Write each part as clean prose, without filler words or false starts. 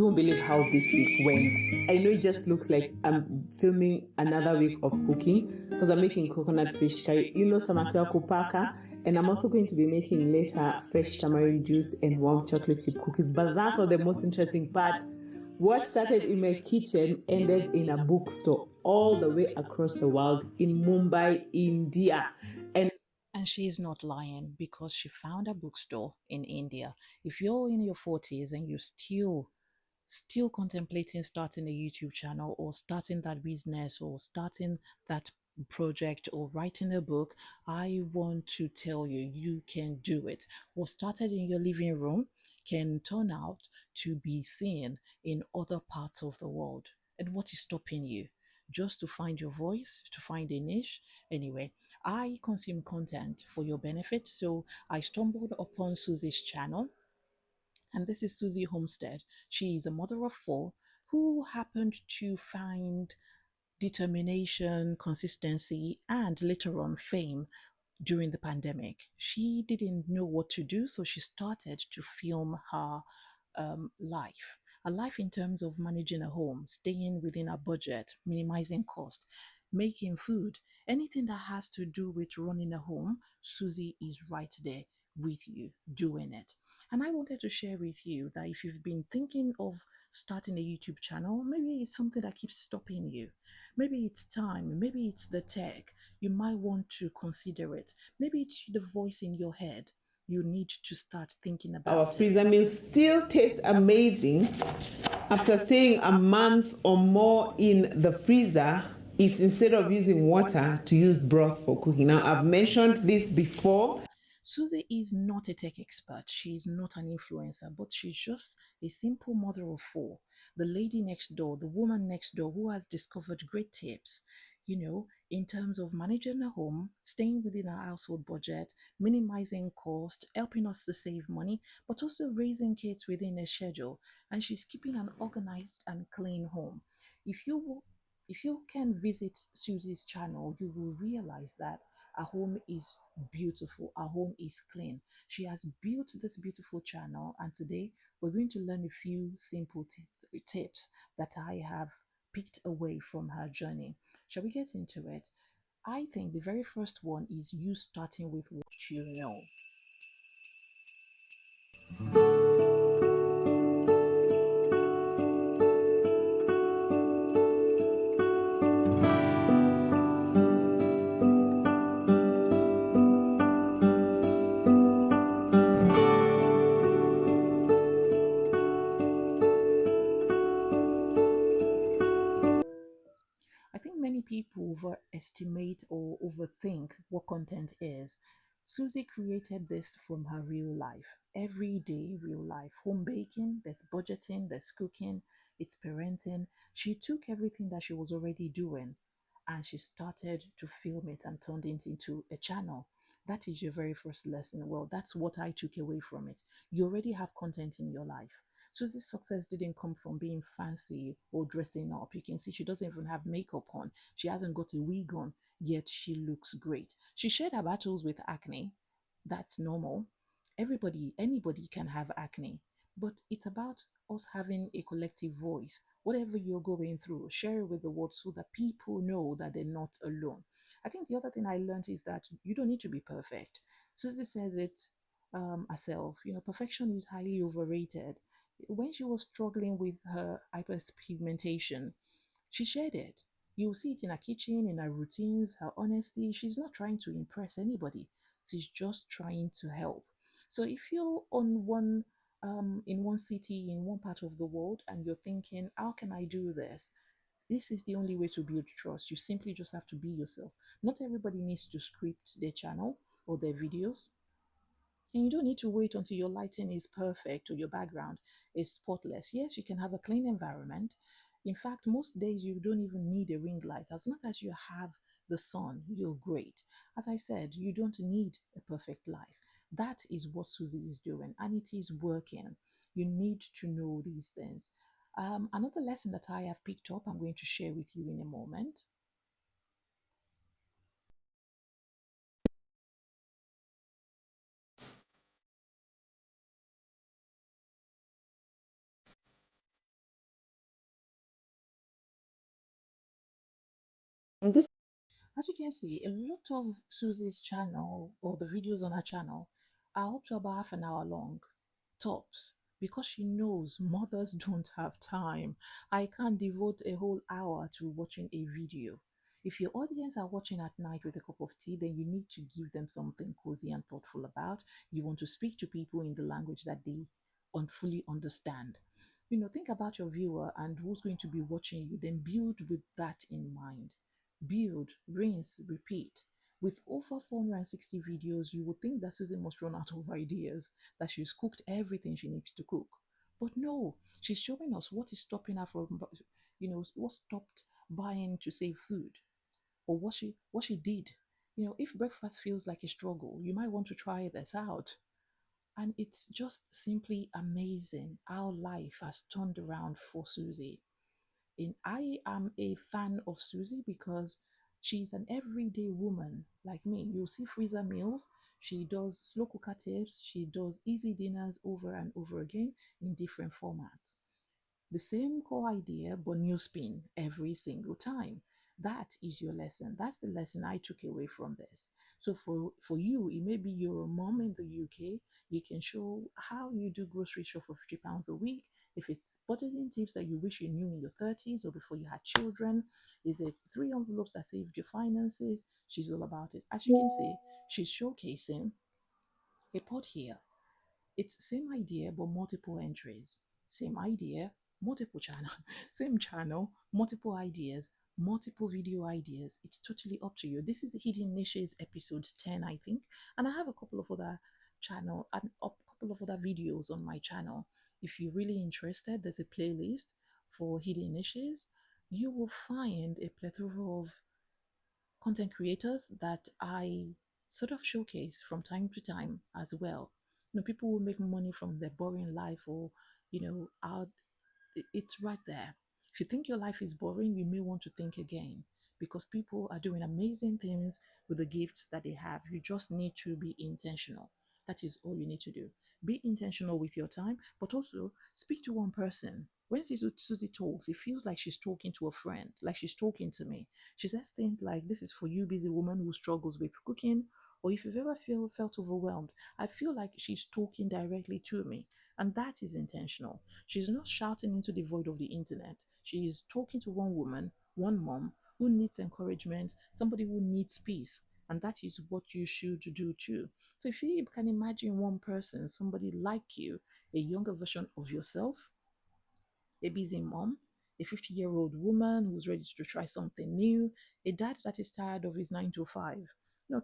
You won't believe how this week went. I know it just looks like I'm filming another week of cooking because I'm making coconut fish curry. You know, samaki wa kupaka, and I'm also going to be making later fresh tamarind juice and warm chocolate chip cookies. But that's not the most interesting part. What started in my kitchen ended in a bookstore all the way across the world in Mumbai, India. And she's not lying because she found a bookstore in India. If you're in your 40s and you're still contemplating starting a YouTube channel or starting that business or starting that project or writing a book, I want to tell you, you can do it. What started in your living room can turn out to be seen in other parts of the world. And what is stopping you? Just to find your voice, to find a niche. Anyway, I consume content for your benefit. So I stumbled upon Suzy's channel, and this is Suzy Homestead. She is a mother of four who happened to find determination, consistency, and later on fame during the pandemic. She didn't know what to do, so she started to film her life. A life in terms of managing a home, staying within a budget, minimizing cost, making food, anything that has to do with running a home, Suzy is right there with you doing it. And I wanted to share with you that if you've been thinking of starting a YouTube channel, maybe it's something that keeps stopping you. Maybe it's time, maybe it's the tech. You might want to consider it. Maybe it's the voice in your head. You need to start thinking Our about it. freezer meals still taste amazing after staying a month or more in the freezer is instead of using water to use broth for cooking. Now, I've mentioned this before. Suzy is not a tech expert. She's not an influencer, but she's just a simple mother of four. The lady next door, the woman next door who has discovered great tips, in terms of managing a home, staying within our household budget, minimizing cost, helping us to save money, but also raising kids within a schedule. And she's keeping an organized and clean home. If you if you can visit Suzy's channel, you will realize that our home is beautiful. Our home is clean. She has built this beautiful channel, and today we're going to learn a few simple tips that I have picked away from her journey. Shall we get into it? I think the very first one is you starting with what you know. I think many people overestimate or overthink what content is. Suzy created this from her real life, everyday real life. Home baking, there's budgeting, there's cooking, it's parenting. She took everything that she was already doing and she started to film it and turned it into a channel. That is your very first lesson. Well, that's what I took away from it. You already have content in your life. Suzy's success didn't come from being fancy or dressing up. You can see she doesn't even have makeup on. She hasn't got a wig on, yet she looks great. She shared her battles with acne. That's normal. Anybody can have acne, but it's about us having a collective voice. Whatever you're going through, share it with the world so that people know that they're not alone. I think the other thing I learned is that you don't need to be perfect. Suzy says it herself. Perfection is highly overrated. When she was struggling with her hyperpigmentation, she shared it. You'll see it in her kitchen, in her routines, her honesty. She's not trying to impress anybody. She's just trying to help. So if you're in one city, in one part of the world, and you're thinking, how can I do this? This is the only way to build trust. You simply just have to be yourself. Not everybody needs to script their channel or their videos. And you don't need to wait until your lighting is perfect or your background is spotless. Yes, you can have a clean environment. In fact, most days you don't even need a ring light. As long as you have the sun, you're great. As I said, you don't need a perfect life. That is what Suzy is doing, and it is working. You need to know these things. Another lesson that I have picked up, I'm going to share with you in a moment. As you can see, a lot of Susie's channel or the videos on her channel are up to about half an hour long, tops, because she knows mothers don't have time. I can't devote a whole hour to watching a video. If your audience are watching at night with a cup of tea, then you need to give them something cozy and thoughtful about. You want to speak to people in the language that they fully understand. Think about your viewer and who's going to be watching you, then build with that in mind. Build, rinse, repeat. With over 460 videos, you would think that Susan must run out of ideas, that she's cooked everything she needs to cook. But no, she's showing us what is stopping her from, what stopped buying to save food, or what she did. If breakfast feels like a struggle, you might want to try this out. And it's just simply amazing how life has turned around for Susie. And I am a fan of Susie because she's an everyday woman like me. You'll see freezer meals. She does slow cooker tips. She does easy dinners over and over again in different formats. The same core idea, but new spin every single time. That is your lesson. That's the lesson I took away from this. So for you, it may be you're a mom in the UK. You can show how you do grocery shop for £50 a week. If it's budgeting tips that you wish you knew in your 30s or before you had children, is it three envelopes that saved your finances? She's all about it. As you can see, she's showcasing a pot here. It's same idea but multiple entries. Same idea, multiple channel, same channel, multiple ideas, multiple video ideas. It's totally up to you. This is Hidden Niches episode 10, I think, and I have a couple of other channel and a couple of other videos on my channel. If you're really interested, there's a playlist for Hidden Niches. You will find a plethora of content creators that I sort of showcase from time to time as well. People will make money from their boring life, or out it's right there. If you think your life is boring, you may want to think again, because people are doing amazing things with the gifts that they have. You just need to be intentional. That is all you need to do. Be intentional with your time, but also speak to one person. When Susie talks, it feels like she's talking to a friend, like she's talking to me. She says things like, "This is for you, busy woman who struggles with cooking," or if you've ever felt overwhelmed. I feel like she's talking directly to me, and that is intentional. She's not shouting into the void of the internet. She is talking to one woman, one mom who needs encouragement, somebody who needs peace. And that is what you should do too. So if you can imagine one person, somebody like you, a younger version of yourself, a busy mom, a 50-year-old woman who's ready to try something new, a dad that is tired of his 9 to 5.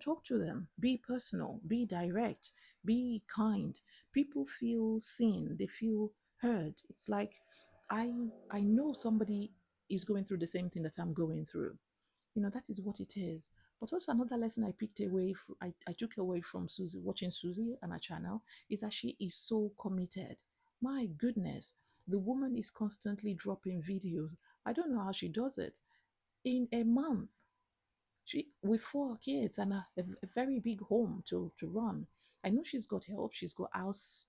Talk to them. Be personal, be direct, be kind. People feel seen, they feel heard. It's like I I know somebody is going through the same thing that I'm going through. That is what it is. But also another lesson I took away from Susie, watching Susie and her channel, is that she is so committed. My goodness, the woman is constantly dropping videos. I don't know how she does it. In a month, she with four kids and a very big home to run. I know she's got help. She's got house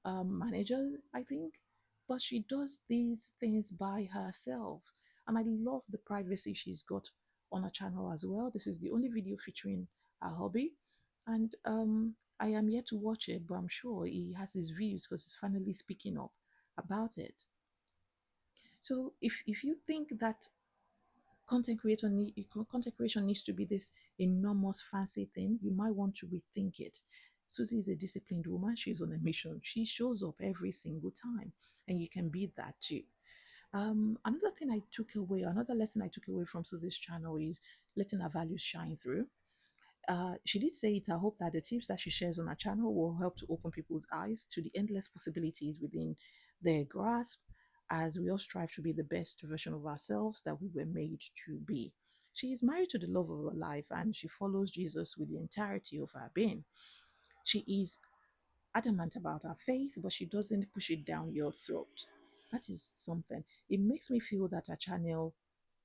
manager, I think, but she does these things by herself. And I love the privacy she's got on her channel as well. This is the only video featuring her hobby, and I am yet to watch it, but I'm sure he has his views because he's finally speaking up about it. So if you think that content creation needs to be this enormous fancy thing, you might want to rethink it. Susie is a disciplined woman. She's on a mission. She shows up every single time, and you can be that too. Another lesson I took away from Susie's channel is letting her values shine through. She did say it. I hope that the tips that she shares on her channel will help to open people's eyes to the endless possibilities within their grasp, as we all strive to be the best version of ourselves that we were made to be. She is married to the love of her life, and she follows Jesus with the entirety of her being. She is adamant about her faith, but she doesn't push it down your throat. That is something. It makes me feel that her channel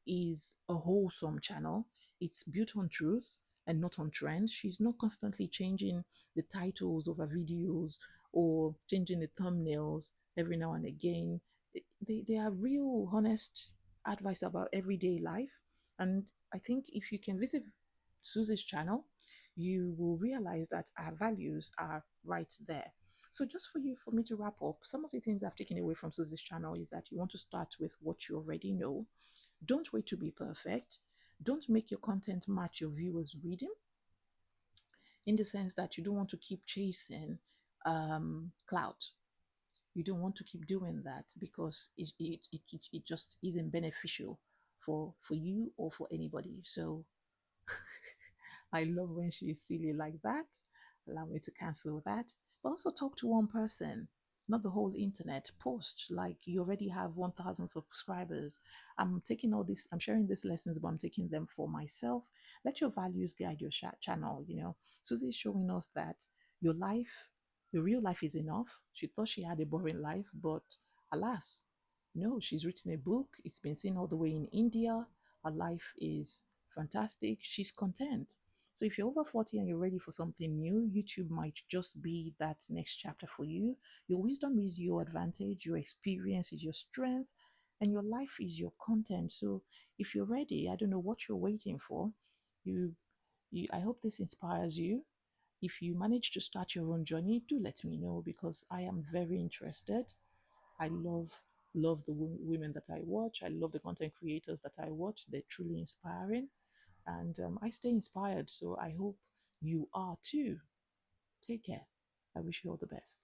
is a wholesome channel. It's built on truth and not on trend. She's not constantly changing the titles of her videos or changing the thumbnails every now and again. They are real, honest advice about everyday life. And I think if you can Suzy's channel, you will realize that our values are right there. So just for me to wrap up, some of the things I've taken away from Suzy's channel is that you want to start with what you already know. Don't wait to be perfect. Don't make your content match your viewers' reading, in the sense that you don't want to keep chasing clout. You don't want to keep doing that because it just isn't beneficial for you or for anybody. So I love when she's silly like that. Allow me to cancel that. But also talk to one person, not the whole internet. Post like you already have 1,000 subscribers. I'm taking all this, I'm sharing these lessons, but I'm taking them for myself. Let your values guide your channel. Susie is showing us that your life, your real life is enough. She thought she had a boring life, but alas, no, she's written a book. It's been seen all the way in India. Her life is fantastic. She's content. So if you're over 40 and you're ready for something new, YouTube might just be that next chapter for you. Your wisdom is your advantage, your experience is your strength, and your life is your content. So if you're ready, I don't know what you're waiting for. You, I hope this inspires you. If you manage to start your own journey, do let me know because I am very interested. I love the women that I watch. I love the content creators that I watch. They're truly inspiring, and I stay inspired. So I hope you are too. Take care. I wish you all the best.